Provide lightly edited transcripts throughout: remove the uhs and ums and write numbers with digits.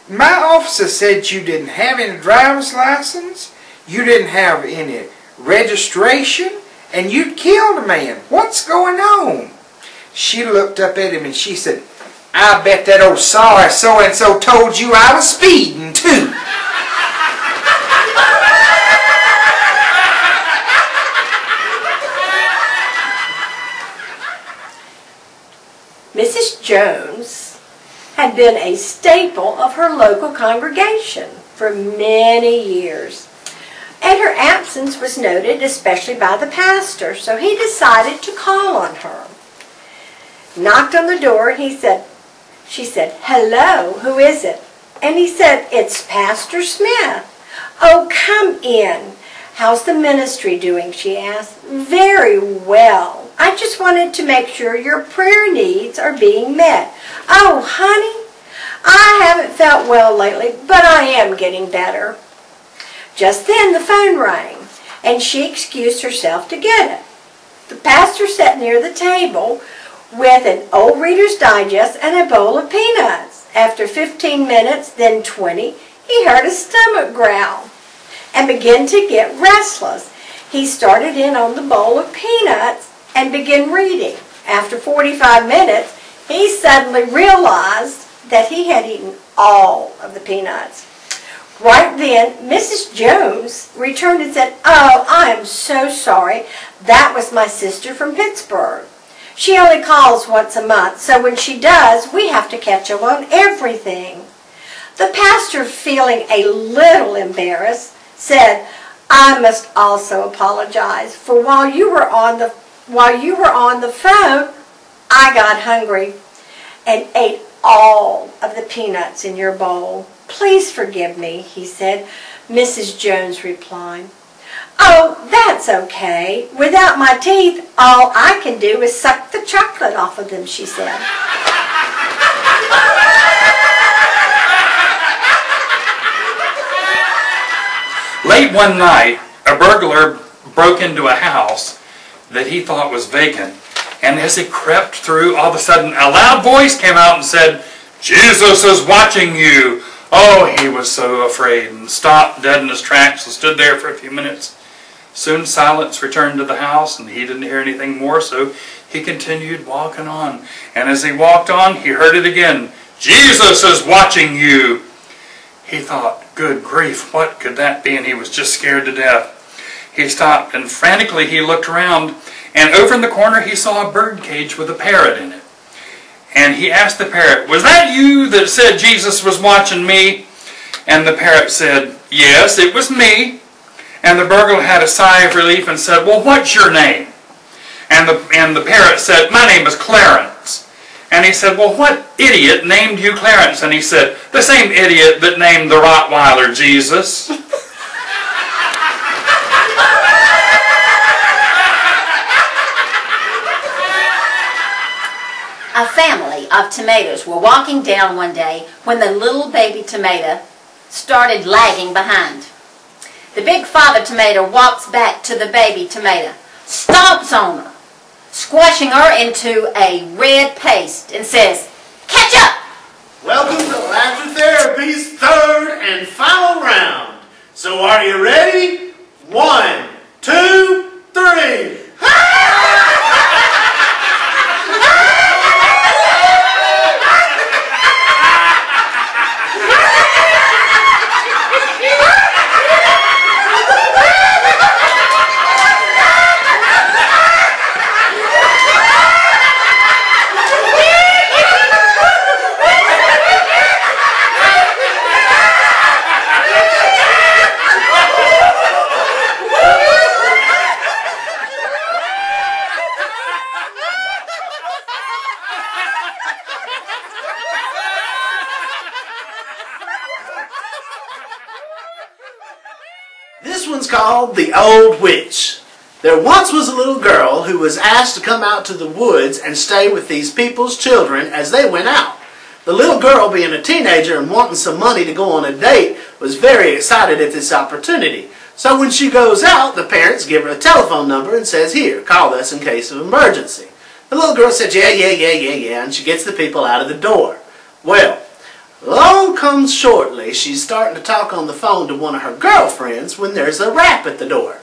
My officer said you didn't have any driver's license, you didn't have any registration, and you'd killed a man. What's going on? She looked up at him and she said, I bet that old sorry so-and-so told you I was speeding too. Mrs. Jones had been a staple of her local congregation for many years, and her absence was noted especially by the pastor, so he decided to call on her. Knocked on the door and she said, hello, who is it? And he said, it's Pastor Smith. Oh, come in. How's the ministry doing, she asked. Very well. I just wanted to make sure your prayer needs are being met. Oh, honey, I haven't felt well lately, but I am getting better. Just then the phone rang, and she excused herself to get it. The pastor sat near the table with an old Reader's Digest and a bowl of peanuts. After 15 minutes, then 20, he heard a stomach growl and began to get restless. He started in on the bowl of peanuts and began reading. After 45 minutes, he suddenly realized that he had eaten all of the peanuts. Right then, Mrs. Jones returned and said, oh, I am so sorry. That was my sister from Pittsburgh. She only calls once a month, so when she does, we have to catch up on everything. The pastor, feeling a little embarrassed, said, I must also apologize, for while you were on the phone, I got hungry and ate all of the peanuts in your bowl. Please forgive me, he said. Mrs. Jones replied, oh, that's okay. Without my teeth, all I can do is suck the chocolate off of them, she said. Late one night, a burglar broke into a house that he thought was vacant. And as he crept through, all of a sudden a loud voice came out and said, Jesus is watching you. Oh, he was so afraid and stopped dead in his tracks and stood there for a few minutes. Soon silence returned to the house and he didn't hear anything more, so he continued walking on. And as he walked on, he heard it again. Jesus is watching you. He thought, good grief, what could that be? And he was just scared to death. He stopped and frantically he looked around, and over in the corner he saw a bird cage with a parrot in it. And he asked the parrot, was that you that said Jesus was watching me? And the parrot said, yes, it was me. And the burglar had a sigh of relief and said, well, what's your name? And the parrot said, my name is Clarence. And he said, well, what idiot named you Clarence? And he said, the same idiot that named the Rottweiler Jesus. A family of tomatoes were walking down one day when the little baby tomato started lagging behind. The big father tomato walks back to the baby tomato, stomps on her, squashing her into a red paste, and says, catch up! Welcome to Laughter Therapy's third and final round. So are you ready? 1, 2, 3. This one's called The Old Witch. There once was a little girl who was asked to come out to the woods and stay with these people's children as they went out. The little girl, being a teenager and wanting some money to go on a date, was very excited at this opportunity. So when she goes out, the parents give her a telephone number and says, here, call us in case of emergency. The little girl said, yeah, and she gets the people out of the door. Well, along comes shortly. She's starting to talk on the phone to one of her girlfriends when there's a rap at the door.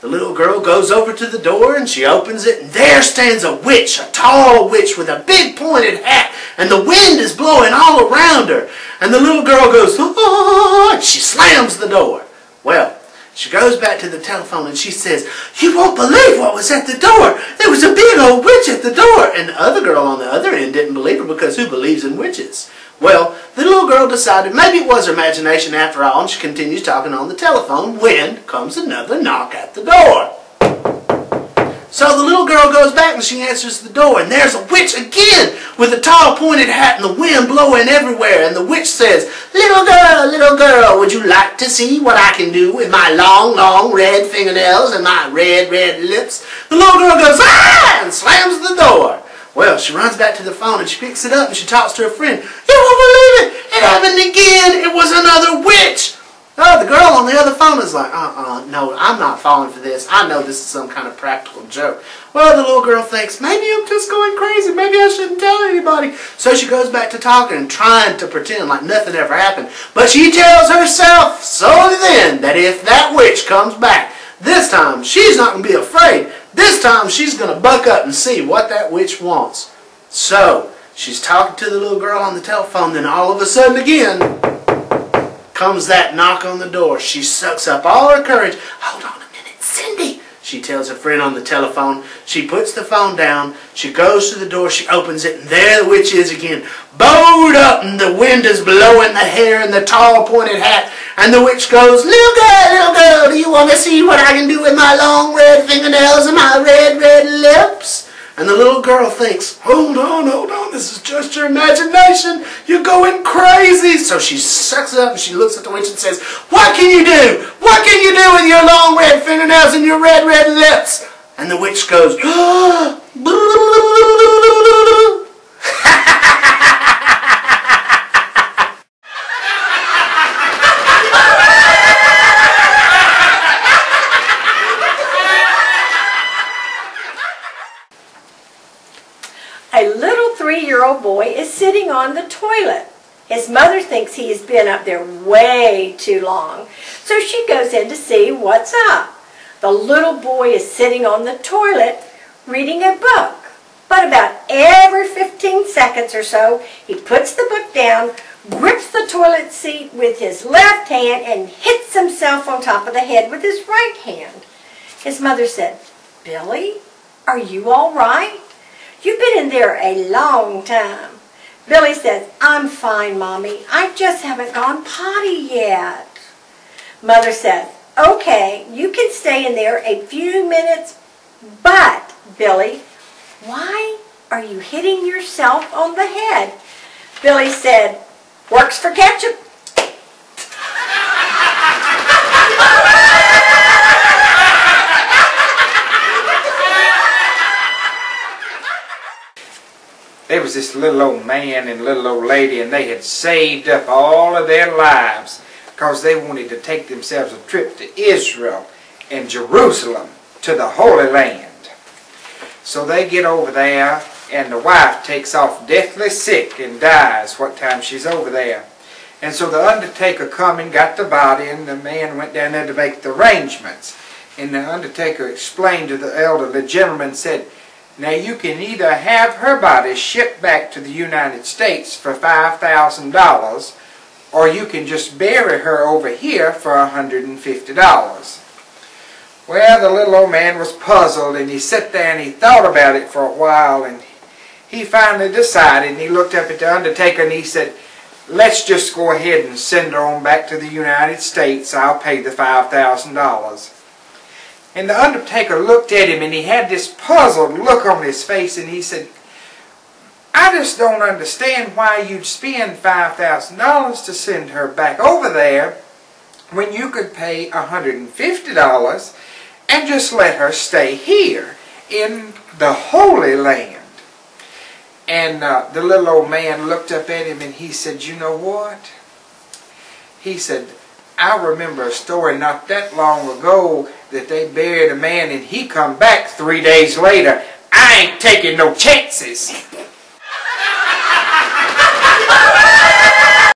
The little girl goes over to the door and she opens it, and there stands a witch, a tall witch with a big pointed hat, and the wind is blowing all around her. And the little girl goes, "Oh," and she slams the door. Well, she goes back to the telephone and she says, "You won't believe what was at the door. There was a big old witch at the door." And the other girl on the other end didn't believe her, because who believes in witches? Well, the little girl decided maybe it was her imagination after all, and she continues talking on the telephone when comes another knock at the door. So the little girl goes back and she answers the door, and there's a witch again with a tall pointed hat and the wind blowing everywhere. And the witch says, little girl, would you like to see what I can do with my long, long red fingernails and my red, red lips?" The little girl goes, "Ah!" and slams the door. Well, she runs back to the phone and she picks it up and she talks to her friend. "You won't believe it! It happened again! It was another witch!" Oh, the girl on the other phone is like, no, I'm not falling for this. I know this is some kind of practical joke. Well, the little girl thinks, maybe I'm just going crazy. Maybe I shouldn't tell anybody. So she goes back to talking and trying to pretend like nothing ever happened. But she tells herself solely then that if that witch comes back, this time she's not going to be afraid. This time she's going to buck up and see what that witch wants. So she's talking to the little girl on the telephone, then all of a sudden again comes that knock on the door. She sucks up all her courage. "Hold on a minute, Cindy," she tells her friend on the telephone. She puts the phone down. She goes to the door. She opens it, and there the witch is again, bowed up, and the wind is blowing the hair and the tall pointed hat. And the witch goes, little girl, do you want to see what I can do with my long red fingernails and my red, red lips?" And the little girl thinks, hold on, this is just your imagination. You're going crazy. So she sucks it up and she looks at the witch and says, "What can you do? What can you do with your long red fingernails and your red, red lips?" And the witch goes, A little 3-year-old boy is sitting on the toilet. His mother thinks he has been up there way too long, so she goes in to see what's up. The little boy is sitting on the toilet reading a book, but about every 15 seconds or so, he puts the book down, grips the toilet seat with his left hand, and hits himself on top of the head with his right hand. His mother said, "Billy, are you all right? You've been in there a long time." Billy says, "I'm fine, Mommy. I just haven't gone potty yet." Mother says, "Okay, you can stay in there a few minutes, but, Billy, why are you hitting yourself on the head?" Billy said, "Works for ketchup." There was this little old man and little old lady, and they had saved up all of their lives because they wanted to take themselves a trip to Israel and Jerusalem, to the Holy Land. So they get over there, and the wife takes off deathly sick and dies what time she's over there. And so the undertaker come and got the body, and the man went down there to make the arrangements. And the undertaker explained to the elderly gentleman, said, "Now you can either have her body shipped back to the United States for $5,000, or you can just bury her over here for $150. Well, the little old man was puzzled, and he sat there and he thought about it for a while, and he finally decided, and he looked up at the undertaker and he said, "Let's just go ahead and send her on back to the United States. I'll pay the $5,000. And the undertaker looked at him, and he had this puzzled look on his face, and he said, "I just don't understand why you'd spend $5,000 to send her back over there when you could pay $150 and just let her stay here in the Holy Land." And the little old man looked up at him and he said, "You know what?" He said, "I remember a story not that long ago that they buried a man and he come back 3 days later. I ain't taking no chances."